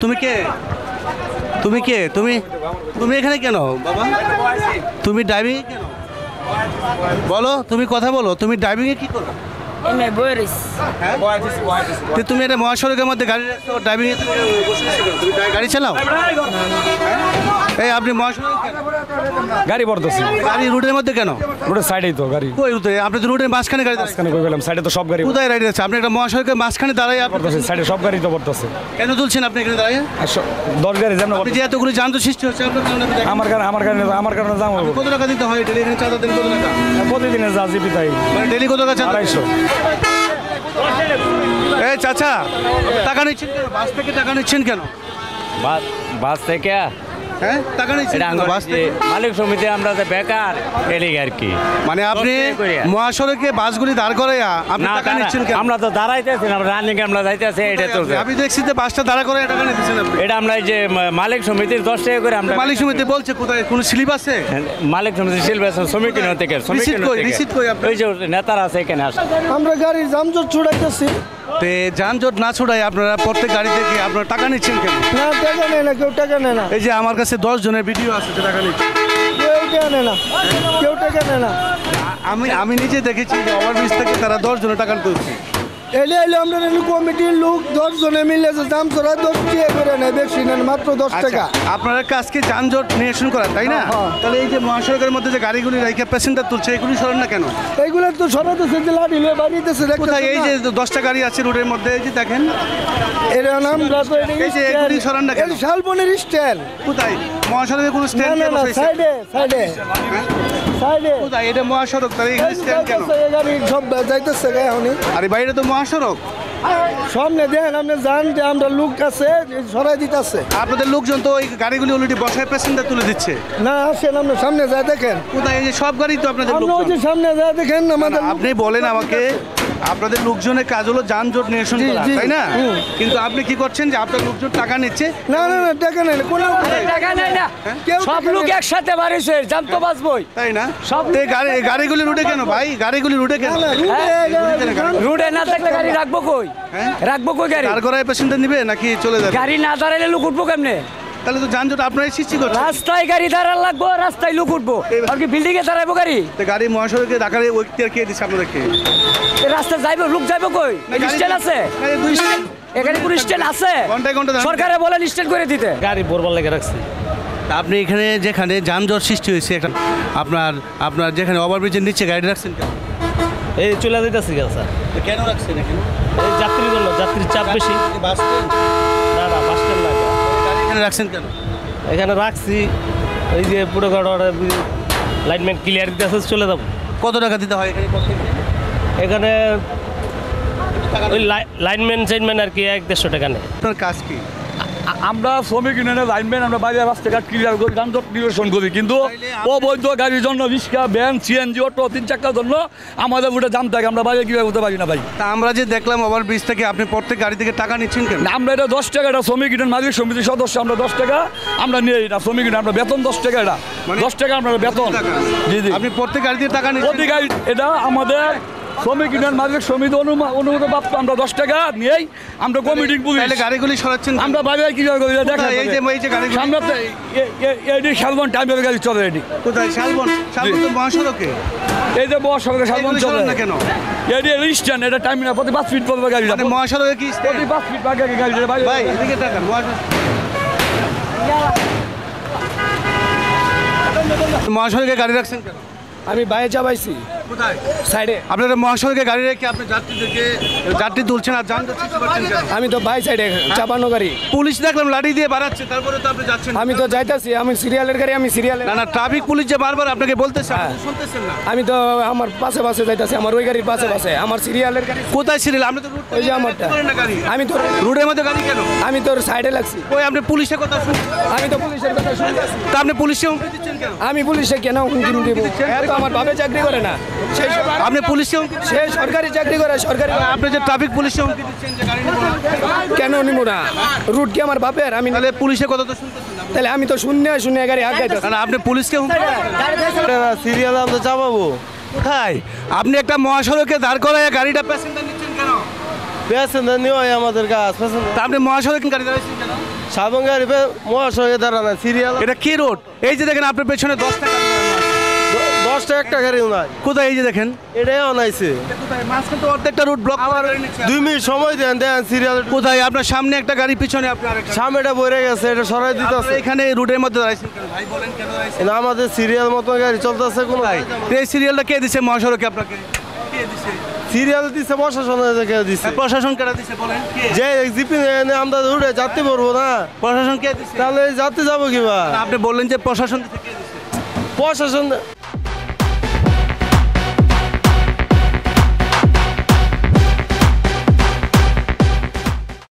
তুমি কে তুমি কে তুমি তুমি এখানে কেন বাবা তুমি ড্রাইভিং কেন বলো তুমি কথা বলো তুমি ড্রাইভিং এ কি করো এনে বইরিস তো তুমি এটা মহাসড়কের মধ্যে গাড়ি রাখছো ড্রাইভিং এ তুমি বসে আছো কেন? তুমি গাড়ি চালাও এই আপনি মহাসড়কে কেন? গাড়ি পড়তেছি গাড়ি রুটের মধ্যে কেন রোডের সাইডেই তো গাড়ি কই রুটে আপনি তো রুটের মাঝখানে গাড়ি যাচ্ছে মাঝখানে কই গেলাম সাইডে তো সব গাড়ি কোথায় রাইড আছে আপনি একটা মহাসড়কের মাঝখানে দাঁড়াই আপনি পড়তেছে সাইডে সব গাড়ি তো পড়তেছে কেন তুলছেন আপনি এখানে দাঁড়িয়ে 10 গাড়ি যেমন আপনি যে এতগুলো যান্ত্রিক সৃষ্টি হচ্ছে আপনার কারণে আপনি দেখেন। আমার কারণে দাম হবে কত টাকা দিতে হয় ডেলি এখানে চাঁদা দেন কত টাকা প্রতিদিনের যা জিপি তাই মানে ডেলি কত টাকা চাঁদা 250 এই চাচা টাকা নিচ্ছেন কেন বাস থেকে টাকা নিচ্ছেন কেন বাস থেকে হ্যাঁ টাকা নিচ্ছেন কেন বাস থেকে মালিক সমিতি আমরা যে বেকার এলিগ আর কি মানে আপনি মহাসড়কে বাসগুলি দাঁড় করাইয়া আপনি না টাকা নিচ্ছেন কেন আমরা তো দাঁড়াইতেছি না রানিং আমরা যাইতেছি এটা চলছে আমি দেখছি যে বাসটা দাঁড়া করে টাকা নিচ্ছেন আপনি এটা আমরা এই যে মালিক সমিতির 10 টাকা করে আমরা মালিক সমিতি বলছে কোথায় কোনো স্লিপ আছে মালিক সমিতি শিল্পের সমিতি থেকে রিসিট কই আপনি ওই যে নেতারা আছে এখানে আসে আমরা গাড়ির যানজট ছুটাইতেছি তে যানজট না ছুড়াই আপনারা প্রত্যেক গাড়ি থেকে আপনারা টাকা নিচ্ছেন কেন না টাকা নেয় না কেউ টাকা নেয় না এই যে আমার কাছে 10 জনের ভিডিও আছে যে টাকা নিচ্ছে কেউ টাকা নেয় না কেউ টাকা নেয় না আমি নিজে দেখেছি যে ওভারব্রিজ থেকে তারা 10 জনের টাকা তুলছে এলে এলে আমরা কমিটির লোক 10 জনে মিলে যে দাম চড়া 10 টাকা করে নেয় বেশি নেন মাত্র 10 টাকা আপনারা কাজকে যানজট নিরসন করা তাই না হ্যাঁ। তাহলে এই যে মহাসড়কের মধ্যে যে গাড়িগুলি রেখে প্যাসেঞ্জার তুলছে এগুলি সরান না কেন এইগুলো তো সরাতেছে যে লাঠি লয়ে বাড়িতেছে কোথায় এই যে 10টা গাড়ি আছে রোডের মধ্যে এই যে দেখেন এর নাম এই যে এগুলি সরান না কেন শালবনের স্ট্যান্ড কোথায় মহাসড়কে কোনো না স্ট্যান্ড না কেন না হয়েছে? সাইডে সাইডে সাইডে কোথায় এটা মহাসড়ক তাহলে এখানে স্ট্যান্ড কেন গাড়ি সব যাইতেছে গায়ে এখনই আরে বাইরে তো মহাসড়ক সামনে দেখেন আপনি জান যে আমরা লোক আছে সরাই দিতেছে আপনাদের লোকজন তো ওই গাড়িগুলি অলরেডি বসায় প্যাসেঞ্জার তুলে দিচ্ছে না আসেন আপনি সামনে যা দেখেন কোথায় এই যে সব গাড়ি তো আপনাদের আপনি ওই লোকজন যে সামনে যা দেখেন আমাদের লোক- আপনি বলেন আমাকে আপনাদের লোকজনের কাজ হলো যানজট নিরসন জি, করা জি। তাই না হুম। কিন্তু আপনি কি করছেন যে আপনার লোকজন টাকা নিচ্ছে না না না টাকা নেই কোনো টাকা নাই না কেউ সব টাকা লোক নেয় না। একসাথে বাড়িছে জান তো বাঁচবই তাই না সব তো এই গাড়িগুলি রুটে কেন ভাই গাড়িগুলি রুটে কেন না, রুটে রোডে না থাকলে গাড়ি রাখবো কই হ্যাঁ? রাখবো কই গাড়ি দাঁড় করায় প্যাসেঞ্জার নিবে নাকি চলে যাবে গাড়ি না দাঁড়াইলে লোক উঠবো কেমনে তাহলে তো যানজট আপনারাই সৃষ্টি করছেন রাস্তায় গাড়ি দাঁড়ান লাগবো রাস্তায় লোক উঠবো আর কি বিল্ডিং এ দাঁড়াইবো গাড়ি তো গাড়ি মহাসড়কে ঢাকার ওই কে দিচ্ছে আপনাদেরকে এই রাস্তায় যাইবো লোক যাইবো কই স্ট্যান্ড আছে এখানে কোন স্ট্যান্ড আছে ঘন্টায় ঘন্টা দাঁড়ান। সরকারে বলেন স্ট্যান্ড করে দিতে গাড়ি বোরবার লেগে রাখছি আপনি এখানে যেখানে যানজট সৃষ্টি হয়েছে একটা আপনার আপনার যেখানে ওভারব্রিজের নিচে গাড়ি রাখছেন কেন এই চলে যাইতেছি স্যার তো কেন রাখছেন এখানে এই যাত্রীর জন্য যাত্রীর চাপ বেশি বাস স্ট্যান্ড না না বাস স্ট্যান্ড না গাড়ি এখানে রাখছেন কেন এখানে রাখছি এই যে পুরো গাড়ি লাইনম্যান ক্লিয়ার দিতে আছে চলে যাবো কত টাকা দিতে হয় এখানে প্রত্যেকদিন? এখানে ওই লাইনম্যান চাইনম্যান আর কি 150 টাকা নেয় আপনার কাজ কি আমরা শ্রমিক ইউনিয়নের লাইনম্যান আমরা বাইরে রাস্তাঘাট ক্লিয়ার করি যানজট নিরসন করি কিন্তু অবৈধ গাড়ির জন্য রিক্সা ভ্যান সিএনজি অটো 3 চাকার জন্য আমাদের উঠে জাম থাকে আমরা বাইরে কীভাবে করতে পারি না ভাই তা আমরা যে দেখলাম ওভারব্রিজ থেকে আপনি প্রত্যেক গাড়ি থেকে টাকা নিচ্ছেন কেন আমরা এটা 10 টাকা এটা শ্রমিক ইউনিয়ন মালিক সমিতির সদস্য আমরা 10 টাকা আমরা নিয়ে এটা শ্রমিক ইউনিয়ন আমরা বেতন 10 টাকা এটা মানে 10 টাকা আমরা বেতন টাকা? জি জি আপনি প্রত্যেক গাড়ি থেকে টাকা নিচ্ছেন অধিকার এটা আমাদের শ্রমিক ইউনিয়ন মালিক সমিতি অনুমোদপ্রাপ্ত আমরা 10 টাকা নিয়েই আমরা কমিটি পুলিশ তাহলে গাড়িগুলি সরাচ্ছেন কেন? আমরা বাইরে কীভাবে করি দেখেন কোথায়? এই যে গাড়িগুলি সামনে এটি শালবন টাইমের গাড়ি চলে এটি কোথায় শালবন শালবন তো মহাসড়কে এই যে বড় সড়কে শালবন এগুলি চলে সরান না কেন এটি স্ট্যান্ড এটা টাইম না প্রতি 5 ফিট পড়বে গাড়ি মানে মহাসড়কে কি প্রতি 5 ফিট আগে আগে গাড়ি যাবে ভাই এদিকে টাকা মহাসড়কে গাড়ি রাখছেন কেন আমি বাইরে চাবাইছি কোথায় সাইডে আপনারা মহাসড়কে গাড়ি রেখে আপনি যাত্রী তুলছেন আর যানজট সৃষ্টি করছেন কেন? আমি তো বাই সাইডে চাপানো গাড়ি পুলিশ দেখলাম লাঠি দিয়ে বাড়াচ্ছে তারপরে তো আপনি যাচ্ছেন আমি তো যাইতাছি আমি সিরিয়ালের গাড়ি আমি সিরিয়ালের না না ট্রাফিক পুলিশ যে বারবার আপনাকে বলতেছে আপনি তো শুনতেছেন না আমি তো আমার পাশে পাশে যাইতাছি আমার ওই গাড়ির পাশে পাশে আমার সিরিয়ালের গাড়ি কোথায় সিরিয়াল আপনি তো ওই যে আমারটা আমি তো রোডের মধ্যে গাড়ি কেন আমি তোর সাইডে লাগছি ওই আপনি পুলিশের কথা শুনছেন আমি তো পুলিশের কথা শুনতেছি তা আপনি পুলিশে হুমকি দিচ্ছেন কেন আমি পুলিশে কেন হুমকি দিব হ্যাঁ তো আমার বাপে চাকরি করে না সেই আপনি পুলিশে হুমকি সে সরকারি চাকরি করে সরকারি আপনি যে ট্রাফিক পুলিশে হুমকি দিচ্ছেন যে গাড়ি নিবো না কেন নিব না রুট কি আমার বাপের আমি তাহলে পুলিশের কথা তো শুনতেছেন না তাহলে আমি তো শুনে গাড়ি আগাইতেছি কারণ আপনি পুলিশকে হুমকি সিরিয়াল আমরা চাপাবো কোথায় আপনি একটা মহাসড়কে দাঁড় করায় গাড়িটা প্যাসেঞ্জার নিচ্ছেন কেন প্যাসেঞ্জার নিয়ে আমাদের কাজ তা আপনি মহাসড়কে গাড়ি দাঁড়াইছেন কেন সাবন গাড়ি মহাসড়কে দাঁড়ানো সিরিয়াল এটা কি রোড? এই যে দেখেন আপনার পেছনে 10 টাকা 10টা একটা গাড়ি নাই কোথায়? এই যে দেখেন এটাই অনাইছে কোথায়? মাঝখানে তো অর্ধেকটা রুট ব্লক আমার 2 মিনিট সময় দেন সিরিয়াল কোথায়? আপনার সামনে একটা গাড়ি, পিছনে আপনার আরেকটা। সামনেটা বইরে গেছে এটা সরাই দিতেছে আপনারা এখানে রুটের মধ্যে দাঁড়াইছেন কেন ভাই? বলেন কেন দাঁড়াইছেন? না আমাদের সিরিয়াল মতো গাড়ি চলতেছে কোনো এই সিরিয়ালটা কে দিছে মহাসড়কে আপনাকে? কে দিছে? সিরিয়াল দিছে প্রশাসনের থেকে দিছে প্রশাসন কেন দিছে বলেন? কে? যে জিপি আমরা উঠে যাত্রী পড়বো না প্রশাসন কে দিছে? তাহলে যাত্রী যাবো কিবা আপনি বললেন যে প্রশাসন দিছে, কে দিছে? প্রশাসন